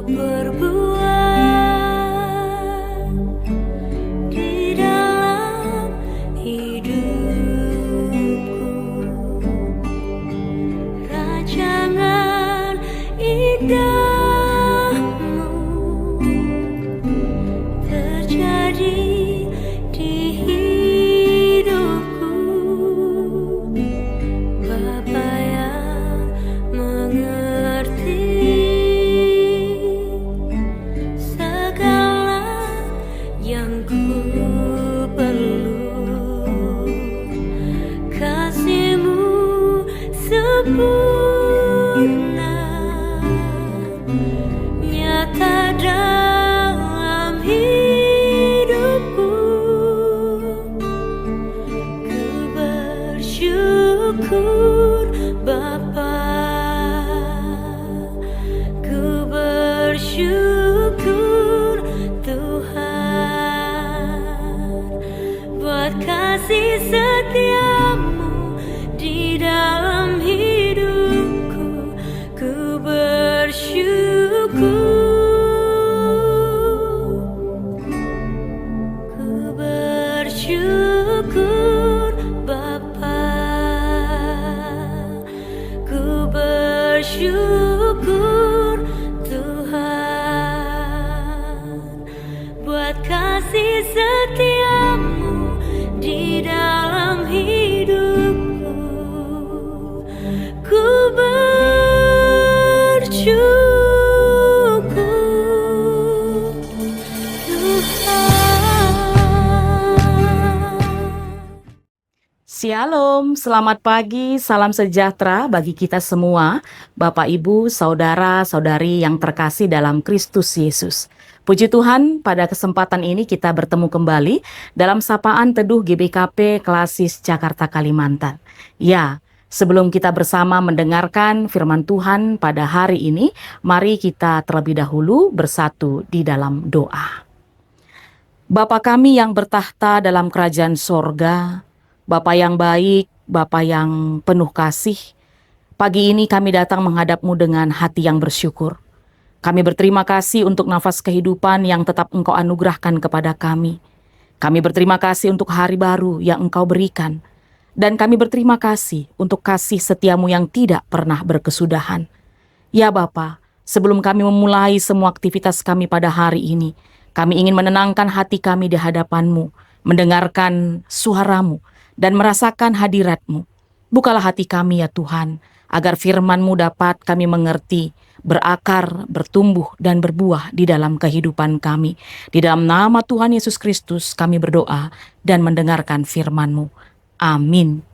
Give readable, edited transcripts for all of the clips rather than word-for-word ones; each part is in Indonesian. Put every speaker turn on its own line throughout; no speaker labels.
perbuat di dalam hidupku, rancangan indahmu terjadi di hidupku. Bapa yang mengerti segala yang ku perlu, kasih-Mu sempurna nyata dalam hidupku. Ku bersyukur Bapa, ku bersyukur Tuhan buat kasih setia-Mu di dalam hidupku. Ku bersyukur Bapa, ku bersyukur Tuhan buat kasih setia-Mu di dalam hidupku. Ku bersyukur Tuhan.
Shalom, selamat pagi, salam sejahtera bagi kita semua, Bapak, Ibu, Saudara-saudari yang terkasih dalam Kristus Yesus. Puji Tuhan, pada kesempatan ini kita bertemu kembali dalam Sapaan Teduh GBKP Klasis Jakarta Kalimantan. Ya, sebelum kita bersama mendengarkan firman Tuhan pada hari ini, mari kita terlebih dahulu bersatu di dalam doa. Bapa kami yang bertahta dalam kerajaan sorga, Bapa yang baik, Bapa yang penuh kasih, pagi ini kami datang menghadap-Mu dengan hati yang bersyukur. Kami berterima kasih untuk nafas kehidupan yang tetap Engkau anugerahkan kepada kami. Kami berterima kasih untuk hari baru yang Engkau berikan. Dan kami berterima kasih untuk kasih setia-Mu yang tidak pernah berkesudahan. Ya Bapa, sebelum kami memulai semua aktivitas kami pada hari ini, kami ingin menenangkan hati kami di hadapan-Mu, mendengarkan suara-Mu, dan merasakan hadirat-Mu. Bukalah hati kami ya Tuhan, agar firman-Mu dapat kami mengerti, berakar, bertumbuh, dan berbuah di dalam kehidupan kami. Di dalam nama Tuhan Yesus Kristus kami berdoa dan mendengarkan firman-Mu. Amin.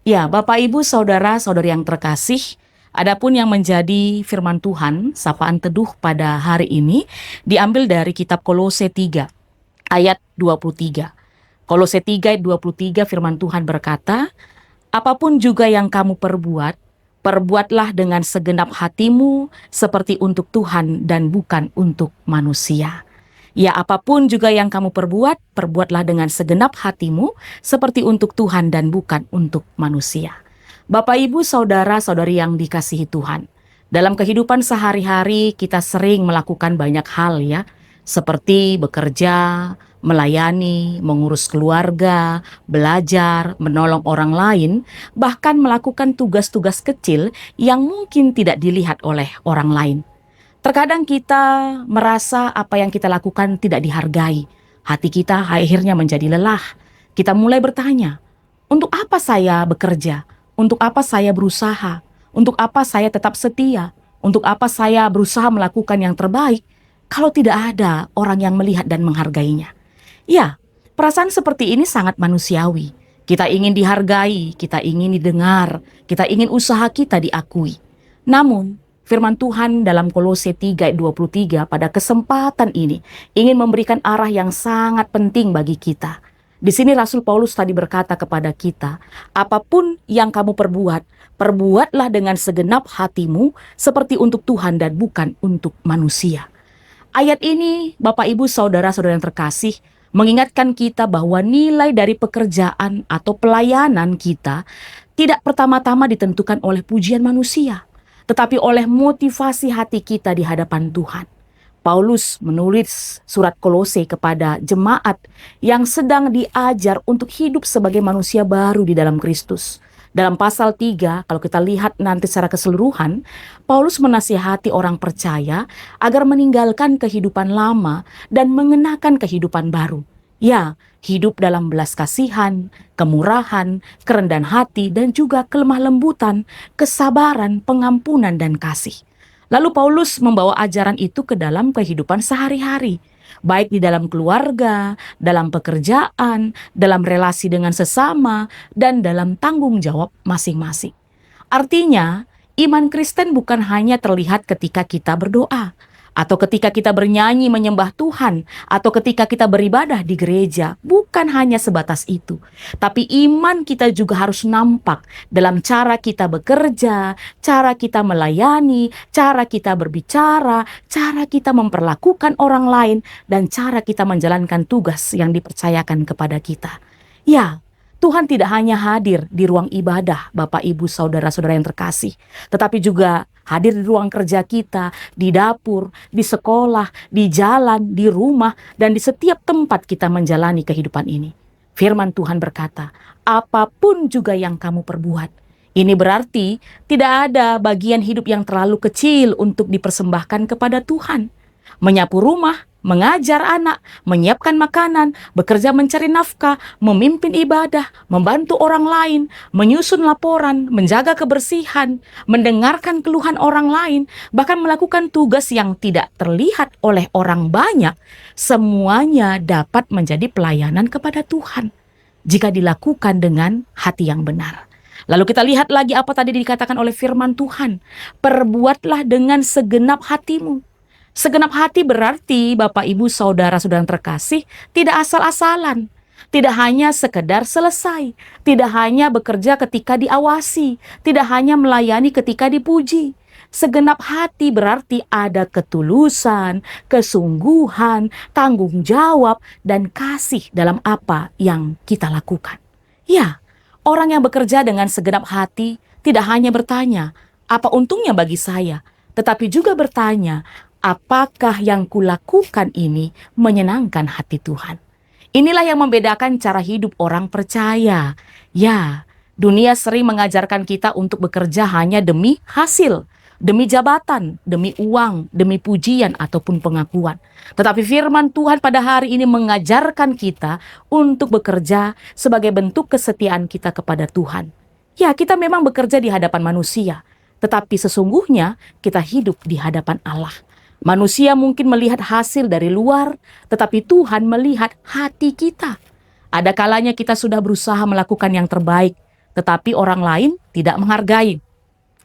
Ya, Bapak, Ibu, Saudara-saudari yang terkasih, adapun yang menjadi firman Tuhan, sapaan teduh pada hari ini, diambil dari kitab Kolose 3, ayat 23. Kolose 3 ayat 23 firman Tuhan berkata, apapun juga yang kamu perbuat, perbuatlah dengan segenap hatimu seperti untuk Tuhan dan bukan untuk manusia. Ya, apapun juga yang kamu perbuat, perbuatlah dengan segenap hatimu seperti untuk Tuhan dan bukan untuk manusia. Bapak, Ibu, Saudara-saudari yang dikasihi Tuhan, dalam kehidupan sehari-hari kita sering melakukan banyak hal ya, seperti bekerja, melayani, mengurus keluarga, belajar, menolong orang lain, bahkan melakukan tugas-tugas kecil yang mungkin tidak dilihat oleh orang lain. Terkadang kita merasa apa yang kita lakukan tidak dihargai. Hati kita akhirnya menjadi lelah. Kita mulai bertanya, untuk apa saya bekerja? Untuk apa saya berusaha? Untuk apa saya tetap setia? Untuk apa saya berusaha melakukan yang terbaik kalau tidak ada orang yang melihat dan menghargainya? Ya, perasaan seperti ini sangat manusiawi. Kita ingin dihargai, kita ingin didengar, kita ingin usaha kita diakui. Namun, firman Tuhan dalam Kolose 3 ayat 23 pada kesempatan ini ingin memberikan arah yang sangat penting bagi kita. Di sini Rasul Paulus tadi berkata kepada kita, apapun yang kamu perbuat, perbuatlah dengan segenap hatimu seperti untuk Tuhan dan bukan untuk manusia. Ayat ini, Bapak, Ibu, Saudara-saudara yang terkasih, mengingatkan kita bahwa nilai dari pekerjaan atau pelayanan kita tidak pertama-tama ditentukan oleh pujian manusia, tetapi oleh motivasi hati kita di hadapan Tuhan. Paulus menulis surat Kolose kepada jemaat yang sedang diajar untuk hidup sebagai manusia baru di dalam Kristus. Dalam pasal 3, kalau kita lihat nanti secara keseluruhan, Paulus menasihati orang percaya agar meninggalkan kehidupan lama dan mengenakan kehidupan baru. Ya, hidup dalam belas kasihan, kemurahan, kerendahan hati, dan juga kelemah lembutan, kesabaran, pengampunan, dan kasih. Lalu Paulus membawa ajaran itu ke dalam kehidupan sehari-hari, baik di dalam keluarga, dalam pekerjaan, dalam relasi dengan sesama, dan dalam tanggung jawab masing-masing. Artinya, iman Kristen bukan hanya terlihat ketika kita berdoa, atau ketika kita bernyanyi menyembah Tuhan, atau ketika kita beribadah di gereja. Bukan hanya sebatas itu. Tapi iman kita juga harus nampak dalam cara kita bekerja, cara kita melayani, cara kita berbicara, cara kita memperlakukan orang lain, dan cara kita menjalankan tugas yang dipercayakan kepada kita. Ya, Tuhan tidak hanya hadir di ruang ibadah, Bapak, Ibu, Saudara-saudara yang terkasih, tetapi juga hadir di ruang kerja kita, di dapur, di sekolah, di jalan, di rumah, dan di setiap tempat kita menjalani kehidupan ini. Firman Tuhan berkata, apapun juga yang kamu perbuat. Ini berarti tidak ada bagian hidup yang terlalu kecil untuk dipersembahkan kepada Tuhan. Menyapu rumah, mengajar anak, menyiapkan makanan, bekerja mencari nafkah, memimpin ibadah, membantu orang lain, menyusun laporan, menjaga kebersihan, mendengarkan keluhan orang lain, bahkan melakukan tugas yang tidak terlihat oleh orang banyak, semuanya dapat menjadi pelayanan kepada Tuhan jika dilakukan dengan hati yang benar. Lalu kita lihat lagi apa tadi dikatakan oleh firman Tuhan, perbuatlah dengan segenap hatimu. Segenap hati berarti Bapak, Ibu, Saudara-saudara yang terkasih tidak asal-asalan. Tidak hanya sekedar selesai. Tidak hanya bekerja ketika diawasi. Tidak hanya melayani ketika dipuji. Segenap hati berarti ada ketulusan, kesungguhan, tanggung jawab, dan kasih dalam apa yang kita lakukan. Ya, orang yang bekerja dengan segenap hati tidak hanya bertanya, apa untungnya bagi saya? Tetapi juga bertanya, apakah yang kulakukan ini menyenangkan hati Tuhan? Inilah yang membedakan cara hidup orang percaya. Ya, dunia sering mengajarkan kita untuk bekerja hanya demi hasil, demi jabatan, demi uang, demi pujian ataupun pengakuan. Tetapi firman Tuhan pada hari ini mengajarkan kita untuk bekerja sebagai bentuk kesetiaan kita kepada Tuhan. Ya, kita memang bekerja di hadapan manusia, tetapi sesungguhnya kita hidup di hadapan Allah. Manusia mungkin melihat hasil dari luar, tetapi Tuhan melihat hati kita. Ada kalanya kita sudah berusaha melakukan yang terbaik, tetapi orang lain tidak menghargai.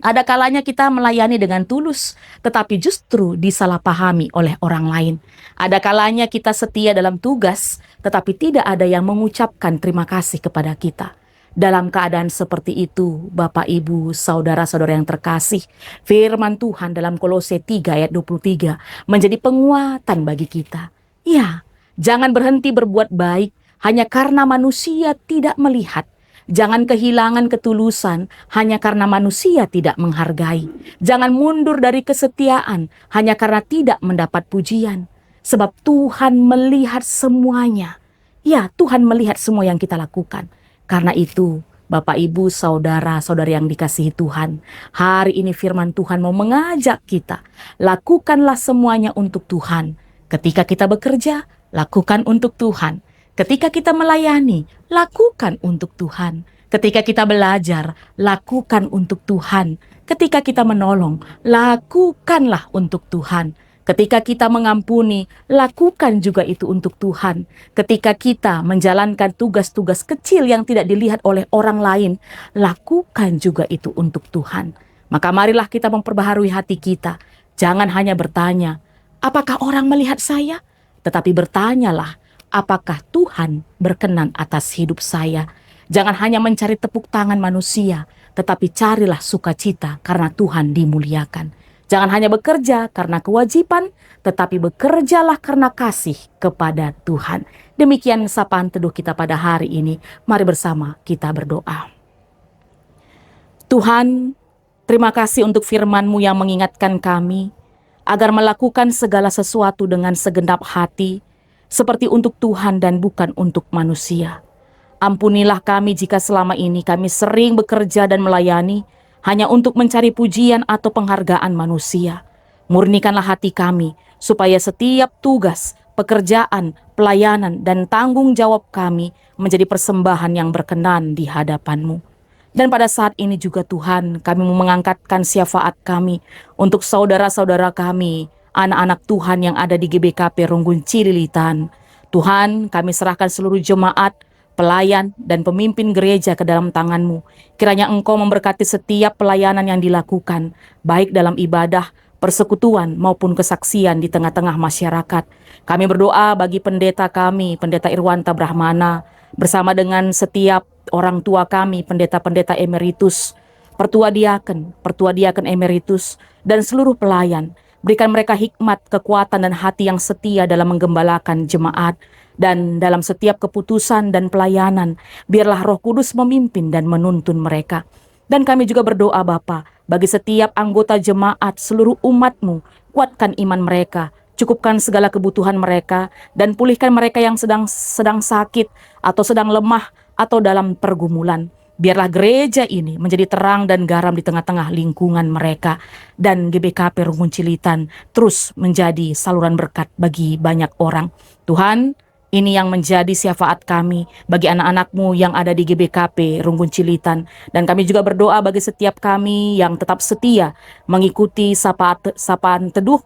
Ada kalanya kita melayani dengan tulus, tetapi justru disalahpahami oleh orang lain. Ada kalanya kita setia dalam tugas, tetapi tidak ada yang mengucapkan terima kasih kepada kita. Dalam keadaan seperti itu, Bapak, Ibu, Saudara-saudara yang terkasih, firman Tuhan dalam Kolose 3 ayat 23 menjadi penguatan bagi kita. Ya, jangan berhenti berbuat baik hanya karena manusia tidak melihat. Jangan kehilangan ketulusan hanya karena manusia tidak menghargai. Jangan mundur dari kesetiaan hanya karena tidak mendapat pujian. Sebab Tuhan melihat semuanya. Ya, Tuhan melihat semua yang kita lakukan. Karena itu, Bapak, Ibu, Saudara-saudari yang dikasihi Tuhan, hari ini firman Tuhan mau mengajak kita, lakukanlah semuanya untuk Tuhan. Ketika kita bekerja, lakukan untuk Tuhan. Ketika kita melayani, lakukan untuk Tuhan. Ketika kita belajar, lakukan untuk Tuhan. Ketika kita menolong, lakukanlah untuk Tuhan. Ketika kita mengampuni, lakukan juga itu untuk Tuhan. Ketika kita menjalankan tugas-tugas kecil yang tidak dilihat oleh orang lain, lakukan juga itu untuk Tuhan. Maka marilah kita memperbaharui hati kita. Jangan hanya bertanya, apakah orang melihat saya? Tetapi bertanyalah, apakah Tuhan berkenan atas hidup saya? Jangan hanya mencari tepuk tangan manusia, tetapi carilah sukacita karena Tuhan dimuliakan. Jangan hanya bekerja karena kewajiban, tetapi bekerjalah karena kasih kepada Tuhan. Demikian sapaan teduh kita pada hari ini. Mari bersama kita berdoa. Tuhan, terima kasih untuk firman-Mu yang mengingatkan kami agar melakukan segala sesuatu dengan segenap hati, seperti untuk Tuhan dan bukan untuk manusia. Ampunilah kami jika selama ini kami sering bekerja dan melayani hanya untuk mencari pujian atau penghargaan manusia. Murnikanlah hati kami supaya setiap tugas, pekerjaan, pelayanan, dan tanggung jawab kami menjadi persembahan yang berkenan di hadapan-Mu. Dan pada saat ini juga Tuhan, kami mau mengangkatkan syafaat kami untuk saudara-saudara kami, anak-anak Tuhan yang ada di GBKP Runggun Cililitan. Tuhan, kami serahkan seluruh jemaat, pelayan, dan pemimpin gereja ke dalam tangan-Mu. Kiranya Engkau memberkati setiap pelayanan yang dilakukan, baik dalam ibadah, persekutuan, maupun kesaksian di tengah-tengah masyarakat. Kami berdoa bagi pendeta kami, Pendeta Irwanta Brahmana, bersama dengan setiap orang tua kami, pendeta-pendeta emeritus, pertua diaken emeritus, dan seluruh pelayan. Berikan mereka hikmat, kekuatan, dan hati yang setia dalam menggembalakan jemaat. Dan dalam setiap keputusan dan pelayanan, biarlah Roh Kudus memimpin dan menuntun mereka. Dan kami juga berdoa Bapa, bagi setiap anggota jemaat, seluruh umat-Mu, kuatkan iman mereka, cukupkan segala kebutuhan mereka, dan pulihkan mereka yang sedang sakit, atau sedang lemah, atau dalam pergumulan. Biarlah gereja ini menjadi terang dan garam di tengah-tengah lingkungan mereka. Dan GBKP Runggun Cililitan terus menjadi saluran berkat bagi banyak orang. Tuhan, ini yang menjadi syafaat kami bagi anak-anak-Mu yang ada di GBKP Runggun Cililitan. Dan kami juga berdoa bagi setiap kami yang tetap setia mengikuti sapaan teduh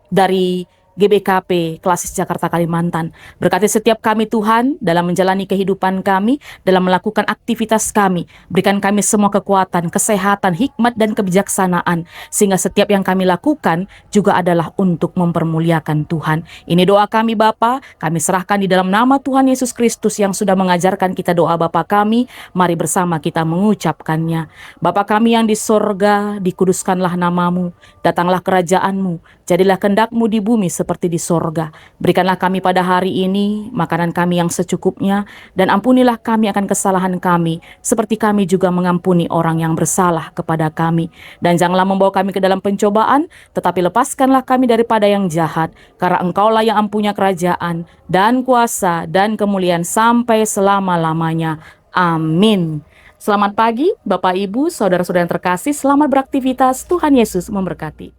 dari GBKP Klasis Jakarta Kalimantan. Berkati setiap kami Tuhan dalam menjalani kehidupan kami, dalam melakukan aktivitas kami. Berikan kami semua kekuatan, kesehatan, hikmat, dan kebijaksanaan, sehingga setiap yang kami lakukan juga adalah untuk mempermuliakan Tuhan. Ini doa kami Bapa, kami serahkan di dalam nama Tuhan Yesus Kristus yang sudah mengajarkan kita doa Bapa kami. Mari bersama kita mengucapkannya. Bapa kami yang di sorga, dikuduskanlah namamu, datanglah kerajaan-Mu, jadilah kehendak-Mu di bumi seperti di sorga. Berikanlah kami pada hari ini makanan kami yang secukupnya, dan ampunilah kami akan kesalahan kami, seperti kami juga mengampuni orang yang bersalah kepada kami. Dan janganlah membawa kami ke dalam pencobaan, tetapi lepaskanlah kami daripada yang jahat, karena Engkaulah yang mempunyai kerajaan, dan kuasa, dan kemuliaan sampai selama-lamanya. Amin. Selamat pagi Bapak Ibu, saudara-saudara yang terkasih, selamat beraktivitas, Tuhan Yesus memberkati.